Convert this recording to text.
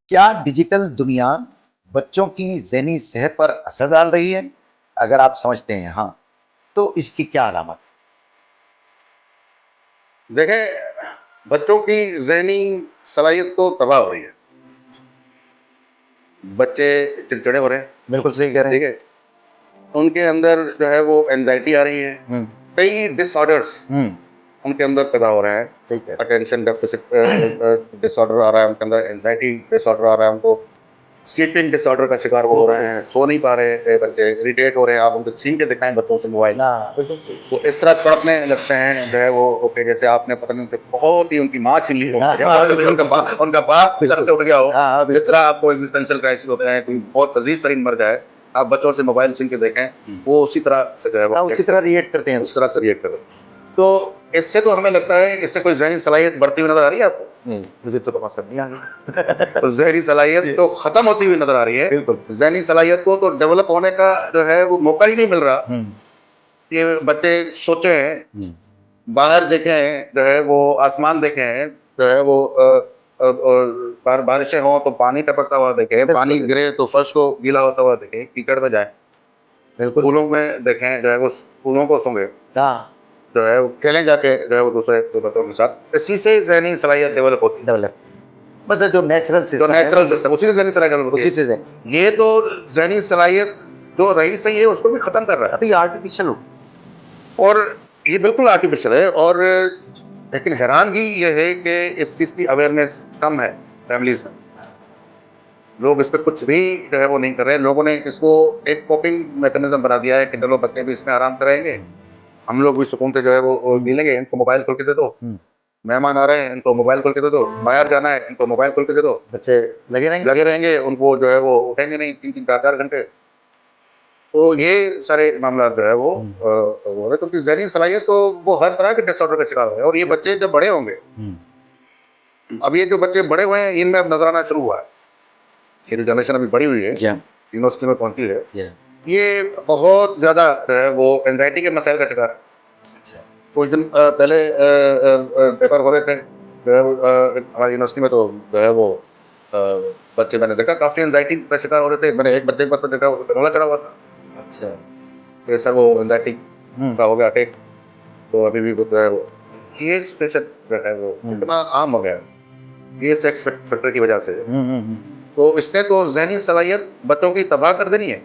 क्या डिजिटल दुनिया बच्चों की ज़हनी सेहत पर असर डाल रही है? अगर आप समझते हैं हाँ, तो इसकी क्या अलामत? देखें, बच्चों की ज़हनी सलाहियत तो तबाह हो रही है। बच्चे चिड़चिड़े हो रहे हैं, बिल्कुल सही कह रहे ठीक हैं। है? उनके अंदर जो है वो एंग्ज़ायटी आ रही है। हुँ, कई डिसऑर्डर्स हुँ, उनके अंदर पैदा हो रहे हैं। सही कह रहे हैं। अटेंशन डेफ़िसिट डिसऑर्डर आ रहा है उनके अंदर, एंग्ज़ायटी डिसऑर्डर आ रहा है उनको, स्लीपिंग डिसऑर्डर का शिकार वो हो रहे हैं, सो नहीं पा रहे बच्चे, इरिटेट हो रहे हैं। आप उनको छीन के दिखाएँ बच्चों से मोबाइल, हाँ, बिल्कुल सही। वो इस तरह तड़पने लगते हैं जो है वो ओके जैसे आपने पता नहीं उनसे बहुत ही उनकी माँ छीन ली हो हाँ, या हाँ, फिर उनका बाप सर से उठ गया हो। हाँ, हाँ, जिस बिल्कुल। तरह आपको एक्जिस्टेंशियल क्राइसिस होते हैं, कोई बहुत अजीज तरीन मर जाए, आप बच्चों से मोबाइल छीन के देखें, हुँ। वो उसी तरह से जो है वो हाँ, उसी तरह रिएक्ट करते हैं। उस तरह से रिएक्ट करें। तो इससे तो हमें लगता है इससे कोई ज़हनी सलाहियत बढ़ती हुई नज़र आ रही है आपको? हुँ, मुझे तो समझ में नहीं आ गई। तो ज़हनी सलाहियत तो खत्म होती हुई नज़र आ रही है। बिल्कुल। ज़हनी सलाहियत को तो डेवलप होने का जो है वो मौका ही नहीं मिल रहा। हुँ, ये बच्चे सोचें, हुँ, बाहर देखे हैं जो है वो आसमान देखे हैं जो है वो बारिशें हों तो पानी टपकता हुआ देखे, पानी बिल्कुल, गिरे तो फर्श को गीला होता हुआ देखे, कीचड़ में जाए, बिल्कुल सही। स्कूलों में देखें जो है वो स्कूलों को सूंघे, हाँ, जो है वो खेलें जाके जो है वो दूसरे बच्चों के साथ, इसी से ज़हनी सलाहियत डेवलप होती है। डेवलप मतलब जो नेचुरल जो सिस्टम है, नेचुरल सिस्टम उसी से ज़हनी सलाहियत डेवलप होती उसी से है। ये तो ज़हनी सलाहियत जो रही सही है उसको भी खत्म कर रहा है। अभी आर्टिफिशियल हो और ये बिल्कुल आर्टिफिशियल है। और लेकिन हैरानगी ये है कि इस चीज़ की अवेयरनेस कम है फैमिलीज़ में। लोग इस पे कुछ भी जो है वो नहीं कर रहे हैं। लोगों ने इसको एक कोपिंग मैकेनिज़्म बना दिया है कि चलो बच्चे भी इसमें आराम करेंगे, हुँ, हम लोग भी सुकून से जो है वो हुँ, जी लेंगे, इनको मोबाइल खोल के दे दो, हुँ। मेहमान आ रहे हैं इनको मोबाइल खोल के दे दो, बाहर जाना है इनको मोबाइल खोल के दे दो, बच्चे लगे रहेंगे। लगे रहेंगे, उनको जो है वो उठेंगे नहीं 3-3 4-4 घंटे। तो ये सारे मामला जो है वो हुँ, हो रहे हैं क्योंकि ज़हनी सलाहियत तो वो हर तरह के डिसऑर्डर का शिकार हो रहे हैं। और ये बच्चे जब बड़े होंगे, हुँ, अब ये जो बच्चे बड़े हुए हैं इनमें अब नज़र आना शुरू हुआ है। ये जो जनरेशन अभी बड़ी हुई है, या यूनिवर्सिटी में पहुँची है, या ये बहुत ज़्यादा जो है वो एंग्ज़ायटी के मसाइल का शिकार है। अच्छा। कुछ दिन पहले पेपर हो रहे थे जो है हमारी यूनिवर्सिटी में, तो जो है वो अ, बच्चे मैंने देखा काफ़ी एंग्ज़ायटी का शिकार हो रहे थे। मैंने एक बच्चे के पास तो देखा वो रोना चढ़ा हुआ था अच्छा। कि सर वो एंग्ज़ायटी हुँ, का हो गया अटैक, तो अभी भी वो जो है वो ये स्ट्रेस जो है वो हुँ, इतना आम हो गया है। ये सेक्स फैक्टर की वजह से। हुँ, हुँ, हुँ। तो इसने तो ज़हनी सलाहियत बच्चों की तबाह कर देनी है।